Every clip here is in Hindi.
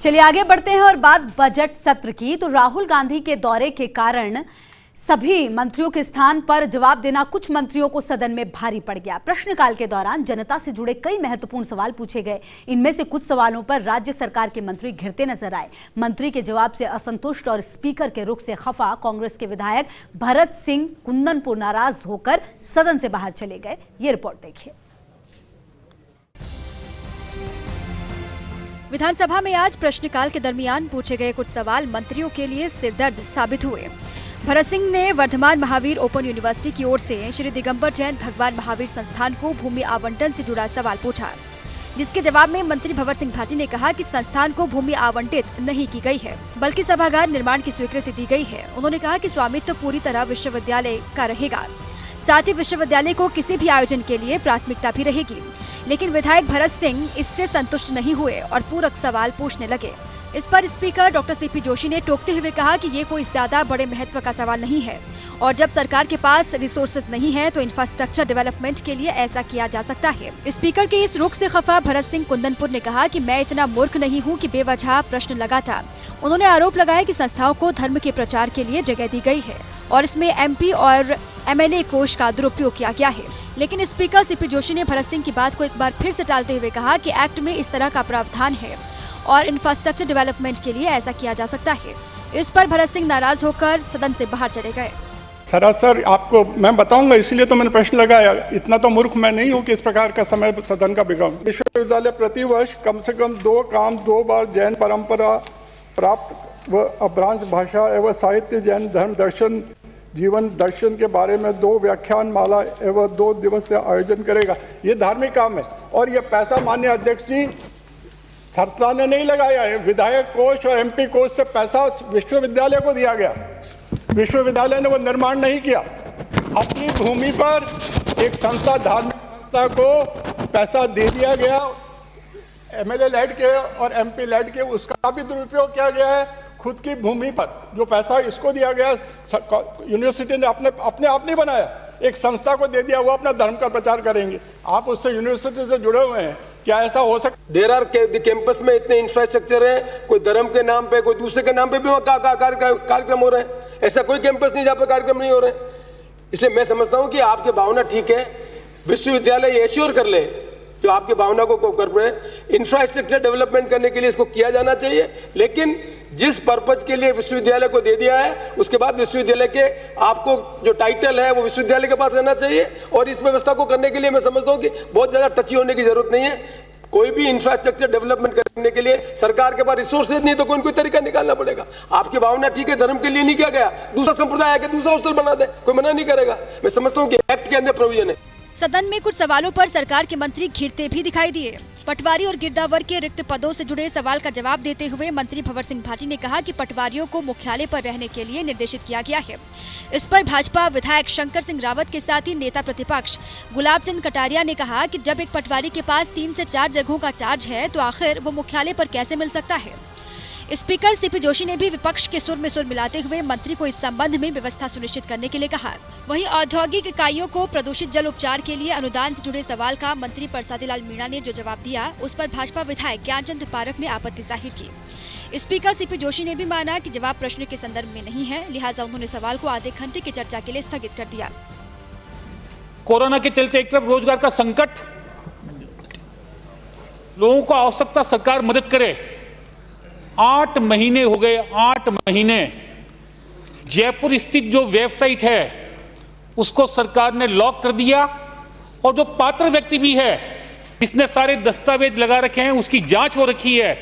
चलिए आगे बढ़ते हैं और बात बजट सत्र की। तो राहुल गांधी के दौरे के कारण सभी मंत्रियों के स्थान पर जवाब देना कुछ मंत्रियों को सदन में भारी पड़ गया। प्रश्नकाल के दौरान जनता से जुड़े कई महत्वपूर्ण सवाल पूछे गए। इनमें से कुछ सवालों पर राज्य सरकार के मंत्री घिरते नजर आए। मंत्री के जवाब से असंतुष्ट और स्पीकर के रुख से खफा कांग्रेस के विधायक भरत सिंह कुंदनपुर नाराज होकर सदन से बाहर चले गए। ये रिपोर्ट देखिए। विधानसभा में आज प्रश्नकाल के दरमियान पूछे गए कुछ सवाल मंत्रियों के लिए सिरदर्द साबित हुए। भरत सिंह ने वर्धमान महावीर ओपन यूनिवर्सिटी की ओर से श्री दिगंबर जैन भगवान महावीर संस्थान को भूमि आवंटन से जुड़ा सवाल पूछा, जिसके जवाब में मंत्री भंवर सिंह भाटी ने कहा कि संस्थान को भूमि आवंटित नहीं की गई है, बल्कि सभागार निर्माण की स्वीकृति दी गई है। उन्होंने कहा कि स्वामित्व पूरी तरह विश्वविद्यालय का रहेगा, साथ ही विश्वविद्यालय को किसी भी आयोजन के लिए प्राथमिकता भी रहेगी। लेकिन विधायक भरत सिंह इससे संतुष्ट नहीं हुए और पूरक सवाल पूछने लगे। इस पर स्पीकर डॉक्टर सीपी जोशी ने टोकते हुए कहा कि ये कोई ज्यादा बड़े महत्व का सवाल नहीं है और जब सरकार के पास रिसोर्सेज नहीं है तो इंफ्रास्ट्रक्चर डेवलपमेंट के लिए ऐसा किया जा सकता है। स्पीकर के इस रुख से खफा भरत सिंह कुंदनपुर ने कहा कि मैं इतना मूर्ख नहीं हूँ कि बेवजह प्रश्न लगाता। उन्होंने आरोप लगाया कि संस्थाओं को धर्म के प्रचार के लिए जगह दी गई है और इसमें एमपी और एमएलए कोष का दुरुपयोग किया गया है। लेकिन स्पीकर सीपी जोशी ने भरत सिंह की बात को एक बार फिर से टालते हुए कहा कि एक्ट में इस तरह का प्रावधान है और इंफ्रास्ट्रक्चर डेवलपमेंट के लिए ऐसा किया जा सकता है। इस पर भरत सिंह नाराज होकर सदन से बाहर चले गए। सरासर आपको मैं बताऊंगा, इसलिए तो मैंने प्रश्न लगाया। इतना तो मूर्ख मैं नहीं हूं कि इस प्रकार का समय सदन का बिगाऊं। विश्वविद्यालय प्रतिवर्ष कम से कम 2 बार जैन परंपरा प्राप्त व अभ्रांश भाषा एवं साहित्य, जैन धर्म दर्शन, जीवन दर्शन के बारे में 2 व्याख्यान माला एवं 2 दिवसीय आयोजन करेगा। ये धार्मिक काम है और ये पैसा माननीय अध्यक्ष जी सरकार ने नहीं लगाया है। विधायक कोष और एमपी कोष से पैसा विश्वविद्यालय को दिया गया। विश्वविद्यालय ने वो निर्माण नहीं किया। अपनी भूमि पर एक संस्था, धार्मिक संस्था को पैसा दे दिया गया, एमएलए लेड के और एमपी लेड के, उसका भी दुरुपयोग किया गया है। खुद की भूमि पर जो पैसा इसको दिया गया, यूनिवर्सिटी ने अपने आप नहीं बनाया, एक संस्था को दे दिया, वो अपना धर्म का प्रचार करेंगे। आप उससे यूनिवर्सिटी से जुड़े हुए हैं, क्या ऐसा हो सकता? देर आर कैंपस में इतने इंफ्रास्ट्रक्चर है, कोई धर्म के नाम पे, कोई दूसरे के नाम पे भी कार्यक्रम हो रहे हैं। ऐसा कोई कैंपस नहीं जहाँ पे कार्यक्रम नहीं हो रहे। इसलिए मैं समझता हूँ कि आपकी भावना ठीक है, विश्वविद्यालय एश्योर कर ले जो आपकी भावना को कर रहे। इंफ्रास्ट्रक्चर डेवलपमेंट करने के लिए इसको किया जाना चाहिए, लेकिन जिस पर्पज के लिए विश्वविद्यालय को दे दिया है उसके बाद विश्वविद्यालय के आपको जो टाइटल है वो विश्वविद्यालय के पास रहना चाहिए। और इस व्यवस्था को करने के लिए मैं समझता हूँ कि बहुत ज्यादा टची होने की जरूरत नहीं है। कोई भी इंफ्रास्ट्रक्चर डेवलपमेंट करने के लिए सरकार के पास रिसोर्सेज नहीं तो कोई तरीका निकालना पड़ेगा। आपकी भावना ठीक है, धर्म के लिए नहीं किया गया, दूसरा संप्रदाय आके दूसरा हॉस्टल बना दे, कोई मना नहीं करेगा। मैं समझता हूँ कि एक्ट के अंदर प्रोविजन है। सदन में कुछ सवालों पर सरकार के मंत्री घिरते भी दिखाई दिए। पटवारी और गिरदावर के रिक्त पदों से जुड़े सवाल का जवाब देते हुए मंत्री भंवर सिंह भाटी ने कहा कि पटवारियों को मुख्यालय पर रहने के लिए निर्देशित किया गया है। इस पर भाजपा विधायक शंकर सिंह रावत के साथ ही नेता प्रतिपक्ष गुलाब चंद कटारिया ने कहा कि जब एक पटवारी के पास 3 से 4 जगहों का चार्ज है तो आखिर वो मुख्यालय पर कैसे मिल सकता है। स्पीकर सीपी जोशी ने भी विपक्ष के सुर में सुर मिलाते हुए मंत्री को इस संबंध में व्यवस्था सुनिश्चित करने के लिए कहा। वहीं औद्योगिक इकाइयों को प्रदूषित जल उपचार के लिए अनुदान से जुड़े सवाल का मंत्री परसादीलाल मीणा ने जो जवाब दिया उस पर भाजपा विधायक ज्ञानचंद पारख ने आपत्ति जाहिर की। स्पीकर सीपी जोशी ने भी माना कि जवाब प्रश्न के संदर्भ में नहीं है, लिहाजा उन्होंने सवाल को आधे घंटे की चर्चा के लिए स्थगित कर दिया। कोरोना के चलते एक तरफ रोजगार का संकट, लोगों को आवश्यकता सरकार मदद करे। 8 महीने हो गए, 8 महीने जयपुर स्थित जो वेबसाइट है उसको सरकार ने लॉक कर दिया और जो पात्र व्यक्ति भी है जिसने सारे दस्तावेज लगा रखे हैं उसकी जांच हो रखी है,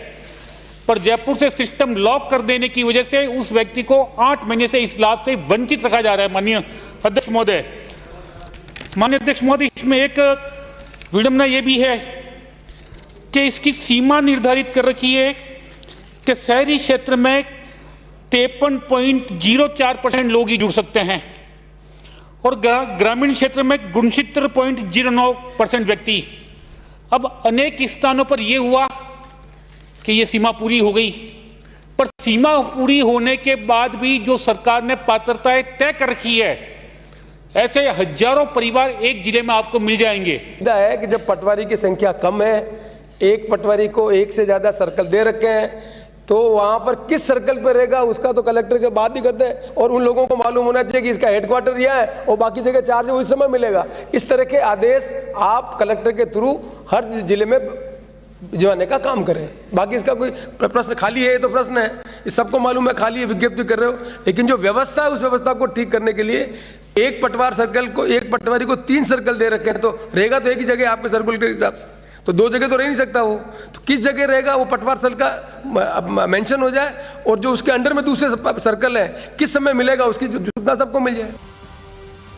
पर जयपुर से सिस्टम लॉक कर देने की वजह से उस व्यक्ति को 8 महीने से इस लाभ से वंचित रखा जा रहा है। माननीय अध्यक्ष महोदय, इसमें एक विडंबना यह भी है कि इसकी सीमा निर्धारित कर रखी है कि शहरी क्षेत्र में 53.04% लोग ही जुड़ सकते हैं और ग्रामीण क्षेत्र में 69.09% व्यक्ति। अब अनेक स्थानों पर यह हुआ कि यह सीमा पूरी हो गई, पर सीमा पूरी होने के बाद भी जो सरकार ने पात्रताएं तय कर रखी है, ऐसे हजारों परिवार एक जिले में आपको मिल जाएंगे। है कि जब पटवारी की संख्या कम है, एक पटवारी को एक से ज्यादा सर्कल दे रखे हैं, तो वहां पर किस सर्कल पे रहेगा उसका तो कलेक्टर के बात ही करते हैं, और उन लोगों को मालूम होना चाहिए कि इसका हेडक्वार्टर यहाँ है और बाकी जगह चार्ज है, उस समय मिलेगा। इस तरह के आदेश आप कलेक्टर के थ्रू हर जिले में भिजवाने का काम करें। बाकी इसका कोई प्रश्न खाली है तो प्रश्न है, इस सबको मालूम है, खाली है, विज्ञप्ति कर रहे हो, लेकिन जो व्यवस्था है उस व्यवस्था को ठीक करने के लिए एक पटवार सर्कल को, एक पटवारी को 3 सर्कल दे रखे हैं, तो रहेगा तो एक ही जगह आपके सर्कल के हिसाब से, तो 2 जगह तो रह नहीं सकता वो, तो किस जगह रहेगा वो पटवार सर्कल का मेंशन हो जाए, और जो उसके अंडर में दूसरे सर्कल है किस समय मिलेगा उसकी सूचना सबको मिल जाए।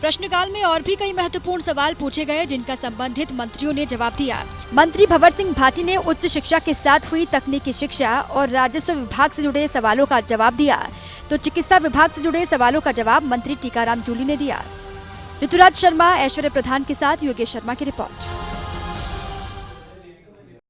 प्रश्नकाल में और भी कई महत्वपूर्ण सवाल पूछे गए जिनका संबंधित मंत्रियों ने जवाब दिया। मंत्री भंवर सिंह भाटी ने उच्च शिक्षा के साथ हुई तकनीकी शिक्षा और राजस्व विभाग से जुड़े सवालों का जवाब दिया, तो चिकित्सा विभाग से जुड़े सवालों का जवाब मंत्री टीकाराम जूली ने दिया। ऋतुराज शर्मा, ऐश्वर्य प्रधान के साथ योगेश शर्मा की रिपोर्ट।